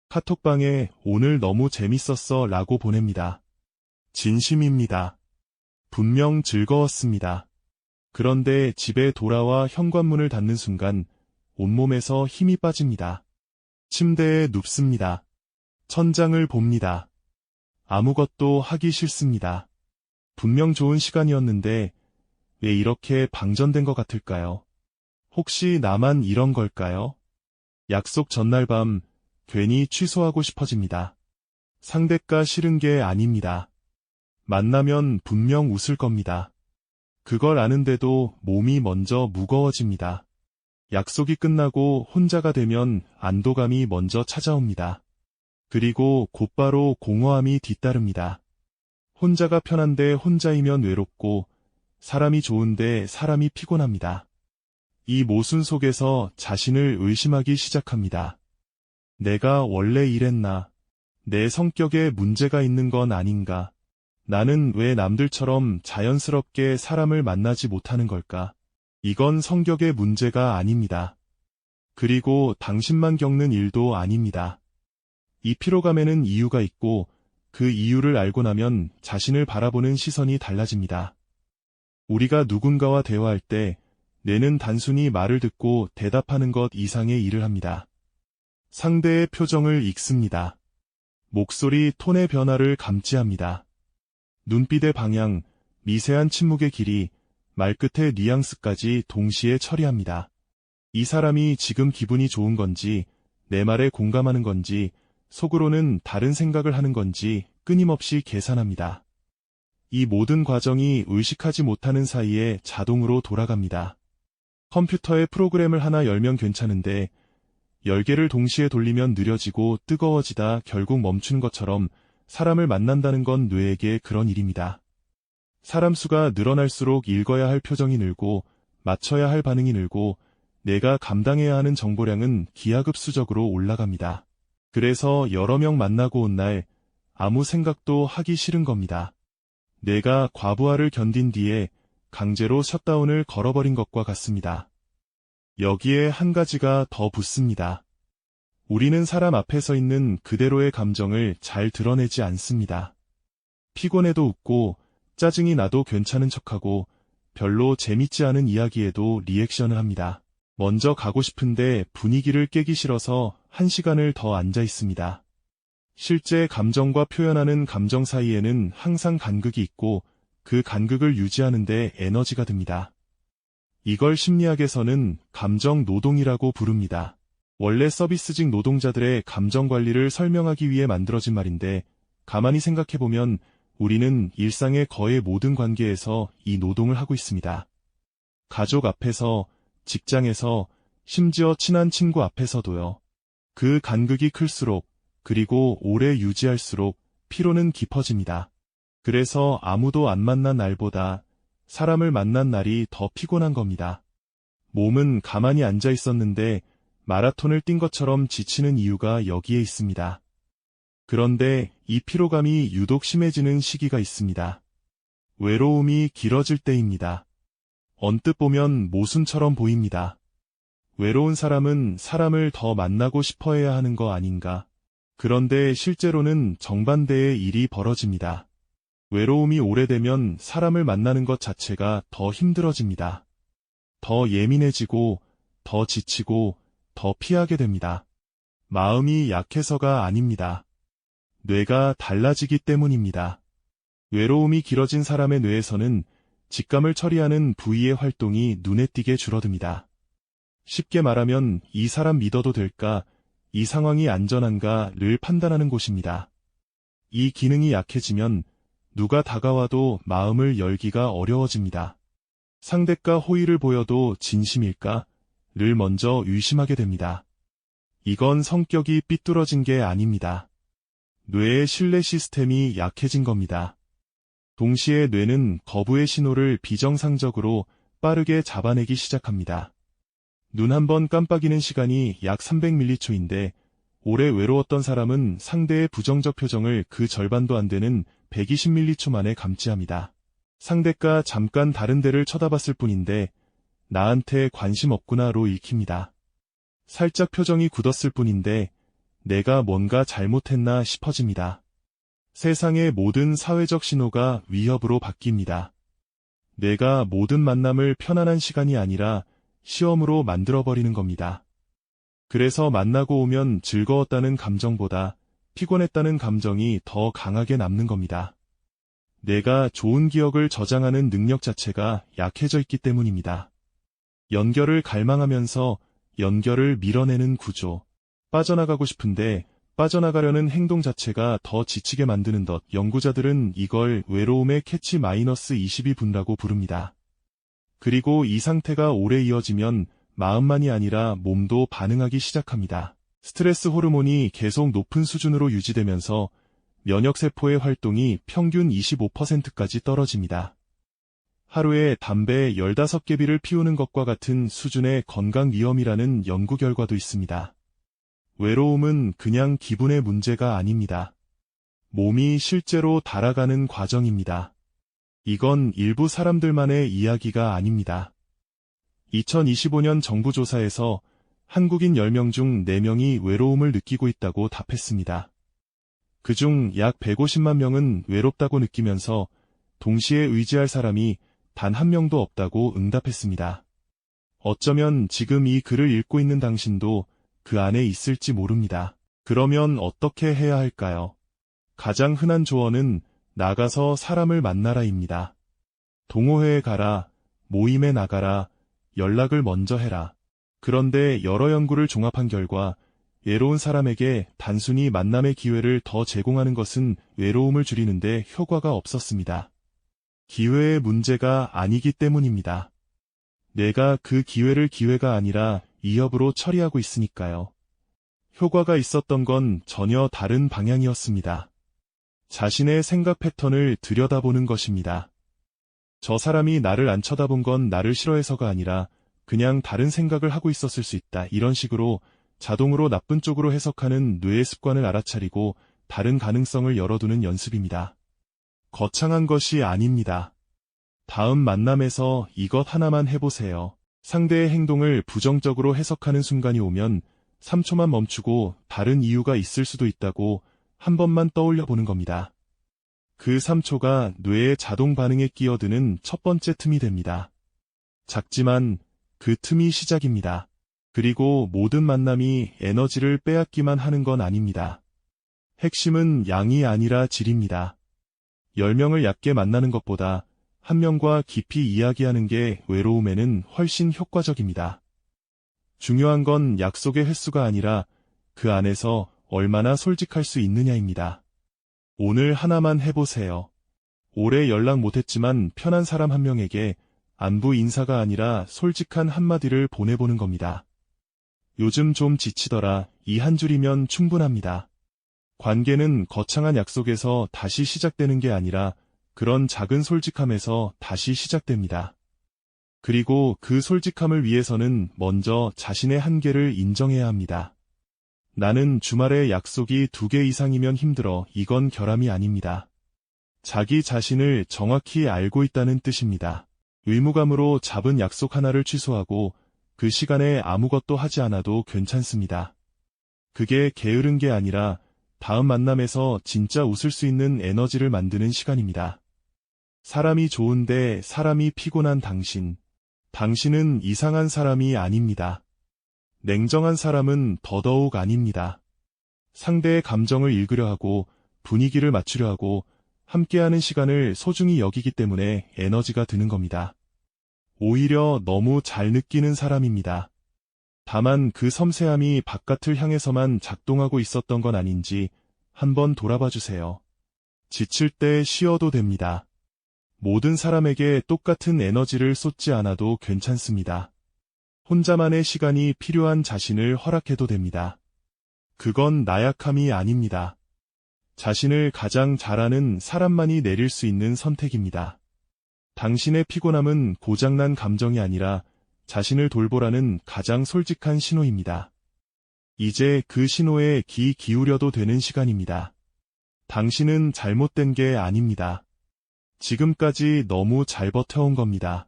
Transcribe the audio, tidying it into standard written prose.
카톡방에 오늘 너무 재밌었어 라고 보냅니다. 진심입니다. 분명 즐거웠습니다. 그런데 집에 돌아와 현관문을 닫는 순간 온몸에서 힘이 빠집니다. 침대에 눕습니다. 천장을 봅니다. 아무것도 하기 싫습니다. 분명 좋은 시간이었는데 왜 이렇게 방전된 것 같을까요? 혹시 나만 이런 걸까요? 약속 전날 밤 괜히 취소하고 싶어집니다. 상대가 싫은 게 아닙니다. 만나면 분명 웃을 겁니다. 그걸 아는데도 몸이 먼저 무거워집니다. 약속이 끝나고 혼자가 되면 안도감이 먼저 찾아옵니다. 그리고 곧바로 공허함이 뒤따릅니다. 혼자가 편한데 혼자이면 외롭고 사람이 좋은데 사람이 피곤합니다. 이 모순 속에서 자신을 의심하기 시작합니다. 내가 원래 이랬나? 내 성격에 문제가 있는 건 아닌가? 나는 왜 남들처럼 자연스럽게 사람을 만나지 못하는 걸까? 이건 성격의 문제가 아닙니다. 그리고 당신만 겪는 일도 아닙니다. 이 피로감에는 이유가 있고 그 이유를 알고 나면 자신을 바라보는 시선이 달라집니다. 우리가 누군가와 대화할 때 뇌는 단순히 말을 듣고 대답하는 것 이상의 일을 합니다. 상대의 표정을 읽습니다. 목소리 톤의 변화를 감지합니다. 눈빛의 방향, 미세한 침묵의 길이, 말끝의 뉘앙스까지 동시에 처리합니다. 이 사람이 지금 기분이 좋은 건지, 내 말에 공감하는 건지, 속으로는 다른 생각을 하는 건지 끊임없이 계산합니다. 이 모든 과정이 의식하지 못하는 사이에 자동으로 돌아갑니다. 컴퓨터에 프로그램을 하나 열면 괜찮은데 10개를 동시에 돌리면 느려지고 뜨거워지다 결국 멈추는 것처럼 사람을 만난다는 건 뇌에게 그런 일입니다. 사람 수가 늘어날수록 읽어야 할 표정이 늘고 맞춰야 할 반응이 늘고 내가 감당해야 하는 정보량은 기하급수적으로 올라갑니다. 그래서 여러 명 만나고 온 날 아무 생각도 하기 싫은 겁니다. 내가 과부하를 견딘 뒤에 강제로 셧다운을 걸어버린 것과 같습니다. 여기에 한 가지가 더 붙습니다. 우리는 사람 앞에 서 있는 그대로의 감정을 잘 드러내지 않습니다. 피곤해도 웃고 짜증이 나도 괜찮은 척하고 별로 재밌지 않은 이야기에도 리액션을 합니다. 먼저 가고 싶은데 분위기를 깨기 싫어서 1시간을 더 앉아 있습니다. 실제 감정과 표현하는 감정 사이에는 항상 간극이 있고 그 간극을 유지하는 데 에너지가 듭니다. 이걸 심리학에서는 감정 노동이라고 부릅니다. 원래 서비스직 노동자들의 감정 관리를 설명하기 위해 만들어진 말인데 가만히 생각해보면 우리는 일상의 거의 모든 관계에서 이 노동을 하고 있습니다. 가족 앞에서, 직장에서, 심지어 친한 친구 앞에서도요. 그 간극이 클수록 그리고 오래 유지할수록 피로는 깊어집니다. 그래서 아무도 안 만난 날보다 사람을 만난 날이 더 피곤한 겁니다. 몸은 가만히 앉아 있었는데 마라톤을 뛴 것처럼 지치는 이유가 여기에 있습니다. 그런데 이 피로감이 유독 심해지는 시기가 있습니다. 외로움이 길어질 때입니다. 언뜻 보면 모순처럼 보입니다. 외로운 사람은 사람을 더 만나고 싶어해야 하는 거 아닌가? 그런데 실제로는 정반대의 일이 벌어집니다. 외로움이 오래되면 사람을 만나는 것 자체가 더 힘들어집니다. 더 예민해지고, 더 지치고, 더 피하게 됩니다. 마음이 약해서가 아닙니다. 뇌가 달라지기 때문입니다. 외로움이 길어진 사람의 뇌에서는 직감을 처리하는 부위의 활동이 눈에 띄게 줄어듭니다. 쉽게 말하면 이 사람 믿어도 될까, 이 상황이 안전한가를 판단하는 곳입니다. 이 기능이 약해지면 누가 다가와도 마음을 열기가 어려워집니다. 상대가 호의를 보여도 진심일까?를 먼저 의심하게 됩니다. 이건 성격이 삐뚤어진 게 아닙니다. 뇌의 신뢰 시스템이 약해진 겁니다. 동시에 뇌는 거부의 신호를 비정상적으로 빠르게 잡아내기 시작합니다. 눈 한 번 깜빡이는 시간이 약 300m초인데 오래 외로웠던 사람은 상대의 부정적 표정을 그 절반도 안 되는 120m초 만에 감지합니다. 상대가 잠깐 다른 데를 쳐다봤을 뿐인데 나한테 관심 없구나로 읽힙니다. 살짝 표정이 굳었을 뿐인데 내가 뭔가 잘못했나 싶어집니다. 세상의 모든 사회적 신호가 위협으로 바뀝니다. 내가 모든 만남을 편안한 시간이 아니라 시험으로 만들어버리는 겁니다. 그래서 만나고 오면 즐거웠다는 감정보다 피곤했다는 감정이 더 강하게 남는 겁니다. 내가 좋은 기억을 저장하는 능력 자체가 약해져 있기 때문입니다. 연결을 갈망하면서 연결을 밀어내는 구조. 빠져나가고 싶은데 빠져나가려는 행동 자체가 더 지치게 만드는 것. 연구자들은 이걸 외로움의 캐치 마이너스 22분라고 부릅니다. 그리고 이 상태가 오래 이어지면 마음만이 아니라 몸도 반응하기 시작합니다. 스트레스 호르몬이 계속 높은 수준으로 유지되면서 면역세포의 활동이 평균 25%까지 떨어집니다. 하루에 담배 15개비를 피우는 것과 같은 수준의 건강 위험이라는 연구 결과도 있습니다. 외로움은 그냥 기분의 문제가 아닙니다. 몸이 실제로 달아가는 과정입니다. 이건 일부 사람들만의 이야기가 아닙니다. 2025년 정부 조사에서 한국인 10명 중 4명이 외로움을 느끼고 있다고 답했습니다. 그중 약 150만 명은 외롭다고 느끼면서 동시에 의지할 사람이 단 한 명도 없다고 응답했습니다. 어쩌면 지금 이 글을 읽고 있는 당신도 그 안에 있을지 모릅니다. 그러면 어떻게 해야 할까요? 가장 흔한 조언은 나가서 사람을 만나라입니다. 동호회에 가라, 모임에 나가라, 연락을 먼저 해라. 그런데 여러 연구를 종합한 결과 외로운 사람에게 단순히 만남의 기회를 더 제공하는 것은 외로움을 줄이는데 효과가 없었습니다. 기회의 문제가 아니기 때문입니다. 내가 그 기회를 기회가 아니라 위협으로 처리하고 있으니까요. 효과가 있었던 건 전혀 다른 방향이었습니다. 자신의 생각 패턴을 들여다보는 것입니다. 저 사람이 나를 안 쳐다본 건 나를 싫어해서가 아니라 그냥 다른 생각을 하고 있었을 수 있다. 이런 식으로 자동으로 나쁜 쪽으로 해석하는 뇌의 습관을 알아차리고 다른 가능성을 열어두는 연습입니다. 거창한 것이 아닙니다. 다음 만남에서 이것 하나만 해보세요. 상대의 행동을 부정적으로 해석하는 순간이 오면 3초만 멈추고 다른 이유가 있을 수도 있다고 한 번만 떠올려 보는 겁니다. 그 3초가 뇌의 자동 반응에 끼어드는 첫 번째 틈이 됩니다. 작지만 그 틈이 시작입니다. 그리고 모든 만남이 에너지를 빼앗기만 하는 건 아닙니다. 핵심은 양이 아니라 질입니다. 10명을 얕게 만나는 것보다 1명과 깊이 이야기하는 게 외로움에는 훨씬 효과적입니다. 중요한 건 약속의 횟수가 아니라 그 안에서 얼마나 솔직할 수 있느냐입니다. 오늘 하나만 해보세요. 오래 연락 못했지만 편한 사람 한 명에게 안부 인사가 아니라 솔직한 한마디를 보내보는 겁니다. 요즘 좀 지치더라. 이 한 줄이면 충분합니다. 관계는 거창한 약속에서 다시 시작되는 게 아니라 그런 작은 솔직함에서 다시 시작됩니다. 그리고 그 솔직함을 위해서는 먼저 자신의 한계를 인정해야 합니다. 나는 주말에 약속이 2개 이상이면 힘들어. 이건 결함이 아닙니다. 자기 자신을 정확히 알고 있다는 뜻입니다. 의무감으로 잡은 약속 하나를 취소하고 그 시간에 아무것도 하지 않아도 괜찮습니다. 그게 게으른 게 아니라 다음 만남에서 진짜 웃을 수 있는 에너지를 만드는 시간입니다. 사람이 좋은데 사람이 피곤한 당신. 당신은 이상한 사람이 아닙니다. 냉정한 사람은 더더욱 아닙니다. 상대의 감정을 읽으려 하고 분위기를 맞추려 하고 함께하는 시간을 소중히 여기기 때문에 에너지가 드는 겁니다. 오히려 너무 잘 느끼는 사람입니다. 다만 그 섬세함이 바깥을 향해서만 작동하고 있었던 건 아닌지 한번 돌아봐 주세요. 지칠 때 쉬어도 됩니다. 모든 사람에게 똑같은 에너지를 쏟지 않아도 괜찮습니다. 혼자만의 시간이 필요한 자신을 허락해도 됩니다. 그건 나약함이 아닙니다. 자신을 가장 잘 아는 사람만이 내릴 수 있는 선택입니다. 당신의 피곤함은 고장난 감정이 아니라 자신을 돌보라는 가장 솔직한 신호입니다. 이제 그 신호에 귀 기울여도 되는 시간입니다. 당신은 잘못된 게 아닙니다. 지금까지 너무 잘 버텨온 겁니다.